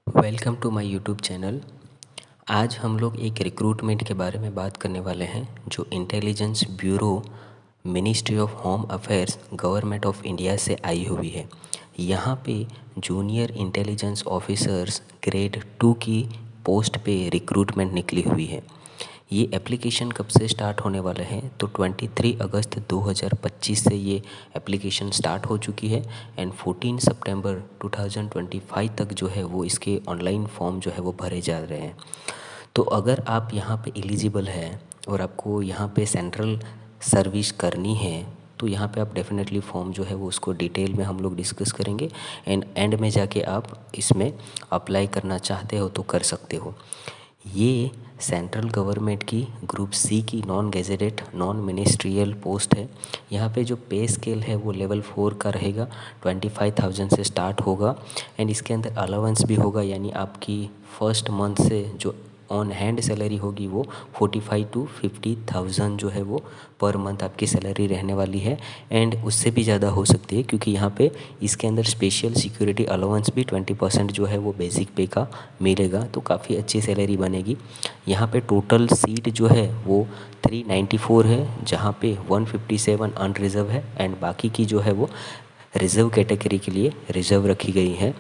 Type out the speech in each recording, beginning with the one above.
Welcome to my YouTube channel. आज हम लोग एक रिक्रूटमेंट के बारे में बात करने वाले हैं जो intelligence bureau ministry of home affairs government of India से आई हुई है। यहाँ पे जूनियर इंटेलिजेंस ऑफिसर्स ग्रेड 2 की पोस्ट पे रिक्रूटमेंट निकली हुई है। ये एप्लीकेशन कब से स्टार्ट होने वाले हैं तो 23 अगस्त 2025 से ये एप्लीकेशन स्टार्ट हो चुकी है एंड 14 सितंबर 2025 तक जो है वो इसके ऑनलाइन फॉर्म जो है वो भरे जा रहे हैं। तो अगर आप यहाँ पे एलिजिबल हैं और आपको यहाँ पे सेंट्रल सर्विस करनी है तो यहाँ पे आप डेफिनेटली फॉर्म जो है वो उसको डिटेल में हम लोग डिस्कस करेंगे एंड एंड में जाके आप इसमें अप्लाई करना चाहते हो तो कर सकते हो। ये सेंट्रल गवर्नमेंट की ग्रुप सी की non gazetted non ministerial post है। यहाँ पे जो पे स्केल है वो लेवल 4 का रहेगा, 25,000 से स्टार्ट होगा एंड इसके अंदर अलाउंस भी होगा, यानी आपकी फर्स्ट मंथ से जो ऑन हैंड सैलरी होगी वो 45 टू 50,000 जो है वो पर मंथ आपकी सैलरी रहने वाली है एंड उससे भी ज़्यादा हो सकती है क्योंकि यहाँ पे इसके अंदर स्पेशल सिक्योरिटी अलाउंस भी 20% जो है वो बेसिक पे का मिलेगा, तो काफ़ी अच्छी सैलरी बनेगी। यहाँ पे टोटल सीट जो है वो 394 है, जहाँ पे 157 अनरिजर्व है एंड बाकी की जो है वो रिज़र्व कैटेगरी के लिए रिज़र्व रखी गई है।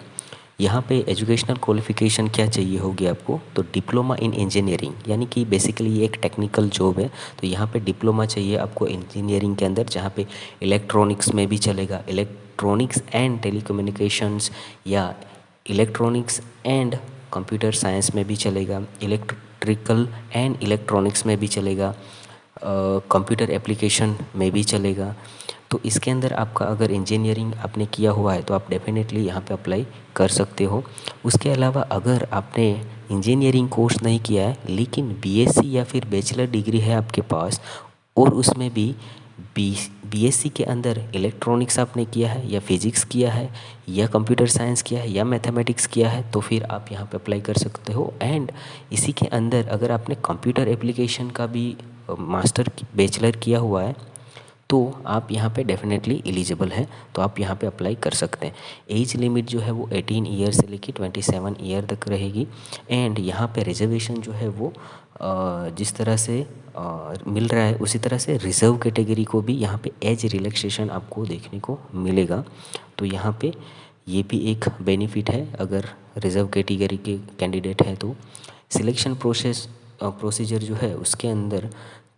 यहाँ पे एजुकेशनल क्वालिफ़िकेशन क्या चाहिए होगी आपको, तो डिप्लोमा इन इंजीनियरिंग, यानी कि बेसिकली ये एक टेक्निकल जॉब है तो यहाँ पे डिप्लोमा चाहिए आपको इंजीनियरिंग के अंदर, जहाँ पे इलेक्ट्रॉनिक्स में भी चलेगा, इलेक्ट्रॉनिक्स एंड टेलीकम्युनिकेशंस या इलेक्ट्रॉनिक्स एंड कंप्यूटर साइंस में भी चलेगा, इलेक्ट्रिकल एंड इलेक्ट्रॉनिक्स में भी चलेगा, कंप्यूटर एप्लीकेशन में भी चलेगा। तो इसके अंदर आपका अगर इंजीनियरिंग आपने किया हुआ है तो आप डेफिनेटली यहाँ पे अप्लाई कर सकते हो। उसके अलावा अगर आपने इंजीनियरिंग कोर्स नहीं किया है लेकिन बीएससी या फिर बैचलर डिग्री है आपके पास और उसमें भी बीएससी के अंदर इलेक्ट्रॉनिक्स आपने किया है या फिजिक्स किया है या कंप्यूटर साइंस किया है या मैथमेटिक्स किया है तो फिर आप यहाँ पे अप्लाई कर सकते हो। एंड इसी के अंदर अगर आपने कंप्यूटर एप्लीकेशन का भी मास्टर बैचलर किया हुआ है तो आप यहाँ पे डेफिनेटली एलिजिबल हैं, तो आप यहाँ पे अप्लाई कर सकते हैं। एज लिमिट जो है वो 18 ईयर से लेकर 27 ईयर तक रहेगी एंड यहाँ पे रिजर्वेशन जो है वो जिस तरह से मिल रहा है उसी तरह से रिज़र्व कैटेगरी को भी यहाँ पे एज रिलैक्सेशन आपको देखने को मिलेगा। तो यहाँ पे ये भी एक बेनिफिट है अगर रिज़र्व कैटेगरी के कैंडिडेट हैं तो। सिलेक्शन प्रोसीजर जो है उसके अंदर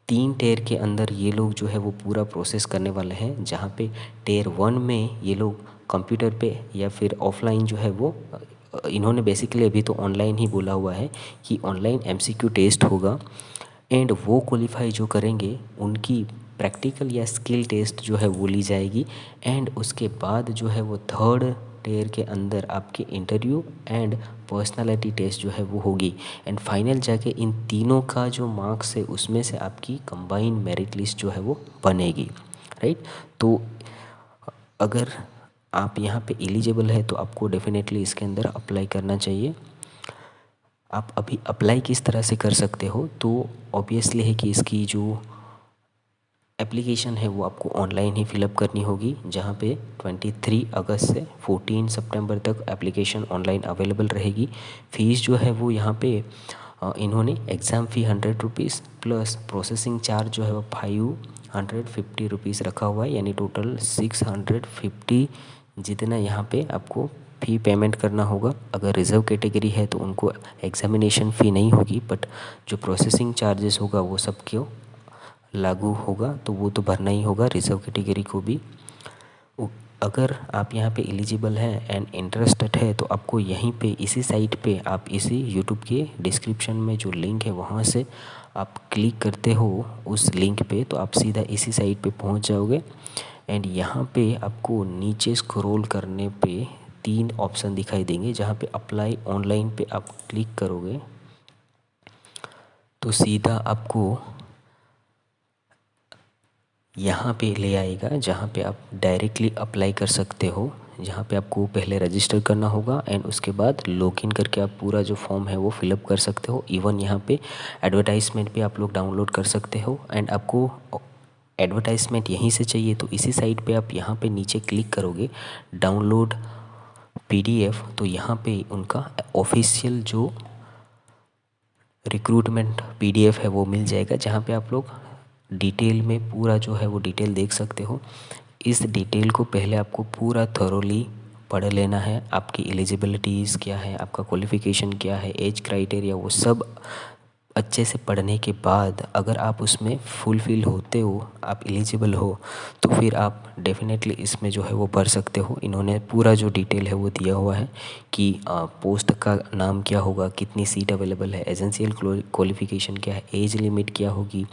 3 टेयर के अंदर ये लोग जो है वो पूरा प्रोसेस करने वाले हैं, जहाँ पे टेयर 1 में ये लोग कंप्यूटर पे या फिर ऑफलाइन जो है वो इन्होंने बेसिकली अभी तो ऑनलाइन ही बोला हुआ है कि ऑनलाइन एमसीक्यू टेस्ट होगा एंड वो क्वालिफाई जो करेंगे उनकी प्रैक्टिकल या स्किल टेस्ट जो है वो ली जाएगी एंड उसके बाद जो है वो थर्ड टेयर के अंदर आपके इंटरव्यू एंड पर्सनालिटी टेस्ट जो है वो होगी एंड फाइनल जाके इन तीनों का जो मार्क्स है उसमें से आपकी कंबाइन मेरिट लिस्ट जो है वो बनेगी, राइट। तो अगर आप यहाँ पे एलिजिबल है तो आपको डेफिनेटली इसके अंदर अप्लाई करना चाहिए। आप अभी अप्लाई किस तरह से कर सकते हो, तो ऑब्वियसली है कि इसकी जो एप्लीकेशन है वो आपको ऑनलाइन ही फिलअप करनी होगी, जहाँ पे 23 अगस्त से 14 सितंबर तक एप्लीकेशन ऑनलाइन अवेलेबल रहेगी। फ़ीस जो है वो यहाँ पे इन्होंने एग्ज़ाम फ़ी 100 रुपीज़ प्लस प्रोसेसिंग चार्ज जो है वो 550 रुपीज़ रखा हुआ है, यानी टोटल 650 जितना यहाँ पे आपको फ़ी पेमेंट करना होगा। अगर रिज़र्व कैटेगरी है तो उनको एग्ज़ामिनेशन फ़ी नहीं होगी, बट जो प्रोसेसिंग चार्जेस होगा वो सब क्यों लागू होगा तो वो तो भरना ही होगा रिज़र्व कैटेगरी को भी। अगर आप यहाँ पे एलिजिबल हैं एंड इंटरेस्टेड है तो आपको यहीं पे इसी साइट पे आप इसी यूट्यूब के डिस्क्रिप्शन में जो लिंक है वहाँ से आप क्लिक करते हो उस लिंक पे तो आप सीधा इसी साइट पे पहुँच जाओगे एंड यहाँ पे आपको नीचे स्क्रॉल करने पे 3 ऑप्शन दिखाई देंगे, जहाँ पे अप्लाई ऑनलाइन पे आप क्लिक करोगे तो सीधा आपको यहाँ पे ले आएगा जहाँ पे आप डायरेक्टली अप्लाई कर सकते हो, जहाँ पे आपको पहले रजिस्टर करना होगा एंड उसके बाद लॉगिन करके आप पूरा जो फॉर्म है वो फिलअप कर सकते हो। इवन यहाँ पे एडवर्टाइजमेंट भी आप लोग डाउनलोड कर सकते हो एंड आपको एडवर्टाइजमेंट यहीं से चाहिए तो इसी साइट पे आप यहाँ पे नीचे क्लिक करोगे डाउनलोड PDF, तो यहाँ पे उनका ऑफिशियल जो रिक्रूटमेंट PDF है वो मिल जाएगा, जहाँ पे आप लोग डिटेल में पूरा जो है वो डिटेल देख सकते हो। इस डिटेल को पहले आपको पूरा थॉरोली पढ़ लेना है। आपकी एलिजिबिलिटीज़ क्या है, आपका क्वालिफ़िकेशन क्या है, एज क्राइटेरिया, वो सब अच्छे से पढ़ने के बाद अगर आप उसमें फुलफ़िल होते हो, आप एलिजिबल हो, तो फिर आप डेफिनेटली इसमें जो है वो भर सकते हो। इन्होंने पूरा जो डिटेल है वो दिया हुआ है कि पोस्ट का नाम क्या होगा, कितनी सीट अवेलेबल है, एसेंशियल क्वालिफ़िकेशन क्या है, एज लिमिट क्या होगी,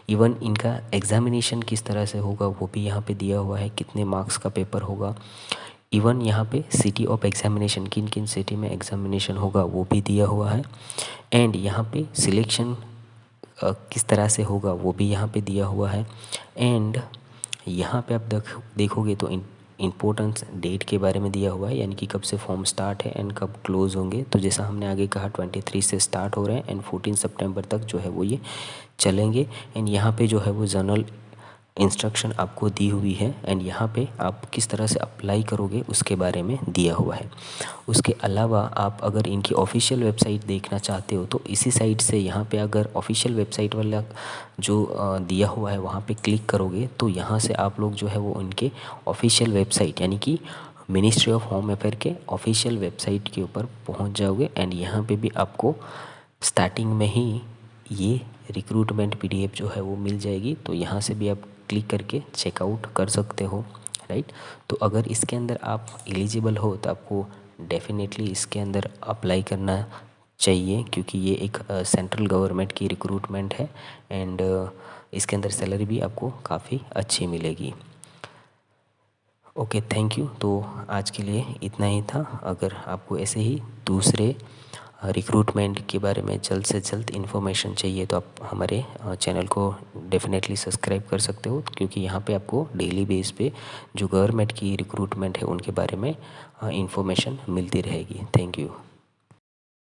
इवन इनका एग्ज़ामिनेशन किस तरह से होगा वो भी यहाँ पे दिया हुआ है, कितने मार्क्स का पेपर होगा। इवन यहाँ पे सिटी ऑफ एग्ज़ामिनेशन, किन किन सिटी में एग्ज़ामिनेशन होगा वो भी दिया हुआ है। एंड यहाँ पे सिलेक्शन किस तरह से होगा वो भी यहाँ पे दिया हुआ है। एंड यहाँ पे आप देखोगे तो इम्पोर्टेंस डेट के बारे में दिया हुआ है, यानी कि कब से फॉर्म स्टार्ट है एंड कब क्लोज़ होंगे। तो जैसा हमने आगे कहा 23 से स्टार्ट हो रहे हैं एंड 14 सितंबर तक जो है वो ये चलेंगे। एंड यहाँ पे जो है वो जनरल इंस्ट्रक्शन आपको दी हुई है एंड यहाँ पे आप किस तरह से अप्लाई करोगे उसके बारे में दिया हुआ है। उसके अलावा आप अगर इनकी ऑफिशियल वेबसाइट देखना चाहते हो तो इसी साइट से यहाँ पे अगर ऑफिशियल वेबसाइट वाला जो दिया हुआ है वहाँ पे क्लिक करोगे तो यहाँ से आप लोग जो है वो इनके ऑफिशियल वेबसाइट यानी कि मिनिस्ट्री ऑफ होम अफेयर के ऑफिशियल वेबसाइट के ऊपर पहुँच जाओगे। एंड यहाँ पे भी आपको स्टार्टिंग में ही ये रिक्रूटमेंट PDF जो है वो मिल जाएगी, तो यहाँ से भी आप क्लिक करके चेकआउट कर सकते हो, राइट। तो अगर इसके अंदर आप एलिजिबल हो तो आपको डेफिनेटली इसके अंदर अप्लाई करना चाहिए, क्योंकि ये एक सेंट्रल गवर्नमेंट की रिक्रूटमेंट है एंड इसके अंदर सैलरी भी आपको काफ़ी अच्छी मिलेगी। Okay, thank you. तो आज के लिए इतना ही था। अगर आपको ऐसे ही दूसरे रिक्रूटमेंट के बारे में जल्द से जल्द इन्फॉर्मेशन चाहिए तो आप हमारे चैनल को डेफिनेटली सब्सक्राइब कर सकते हो, क्योंकि यहाँ पे आपको डेली बेस पे जो गवर्नमेंट की रिक्रूटमेंट है उनके बारे में इन्फॉर्मेशन मिलती रहेगी। Thank you.